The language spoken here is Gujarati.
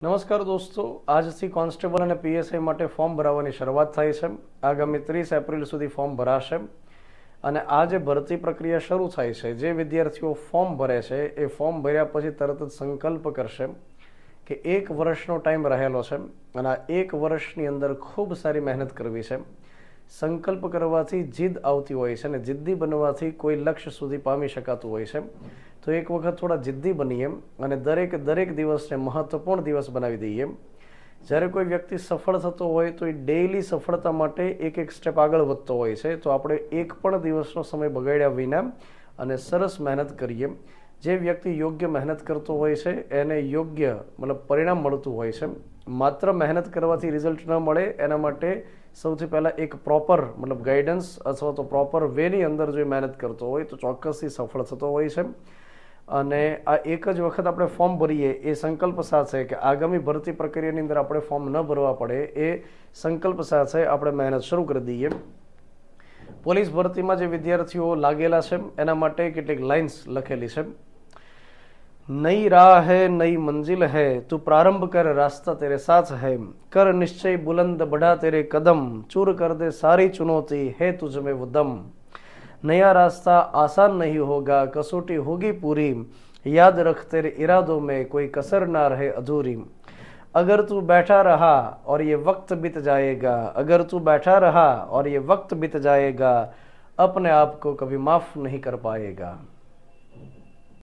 નમસ્કાર દોસ્તો, આજથી કોન્સ્ટેબલ અને પીએસઆઈ માટે ફોર્મ ભરાવાની શરૂઆત થાય છે. આગામી 30 એપ્રિલ સુધી ફોર્મ ભરાશે અને આ જે ભરતી પ્રક્રિયા શરૂ થાય છે, જે વિદ્યાર્થીઓ ફોર્મ ભરે છે એ ફોર્મ ભર્યા પછી તરત જ સંકલ્પ કરશે કે 1 વર્ષનો ટાઈમ રહેલો છે અને આ 1 વર્ષની અંદર ખૂબ સારી મહેનત કરવી છે. સંકલ્પ કરવાથી જીદ આવતી હોય છે અને જિદ્દી બનવાથી કોઈ લક્ષ્ય સુધી પામી શકાતું હોય છે. તો એક વખત થોડા જિદ્દી બનીએ અને દરેક દિવસને મહત્વપૂર્ણ દિવસ બનાવી દઈએ. જ્યારે કોઈ વ્યક્તિ સફળ થતો હોય તો એ ડેઈલી સફળતા માટે એક સ્ટેપ આગળ વધતો હોય છે. તો આપણે એક પણ દિવસનો સમય બગાડ્યા વિના અને સરસ મહેનત કરીએ. જે વ્યક્તિ યોગ્ય મહેનત કરતો હોય છે એને યોગ્ય પરિણામ મળતું હોય છે. માત્ર મહેનત કરવાથી રિઝલ્ટ ન મળે, એના માટે સૌથી પહેલાં એક પ્રોપર ગાઈડન્સ અથવા તો પ્રોપર વેની અંદર જો મહેનત કરતો હોય તો ચોક્કસથી સફળ થતો હોય છે. અને આ એક જ વખત આપણે ફોર્મ ભરીએ એ સંકલ્પ સાથે કે આગામી ભરતી પ્રક્રિયાની અંદર આપણે ફોર્મ ન ભરવા પડે, એ સંકલ્પ સાથે આપણે મહેનત શરૂ કરી દઈએ. પોલીસ ભરતીમાં જે વિદ્યાર્થીઓ લાગેલા છે એના માટે કેટલીક લાઇન્સ લખેલી છે. નई राह है नई मंजिल है, तू प्रारंभ कर रास्ता तेरे साथ है, कर निश्चय बुलंद बढ़ा तेरे कदम, चूर कर दे सारी चुनौती है तुझ में वो दम. नया रास्ता आसान नहीं होगा, कसौटी होगी पूरी, याद रख तेरे इरादों में कोई कसर ना रहे अधूरी. अगर तू बैठा रहा और ये वक्त बीत जाएगा, अगर तू बैठा रहा और ये वक्त बीत जाएगा, अपने आप को कभी माफ नहीं कर पाएगा.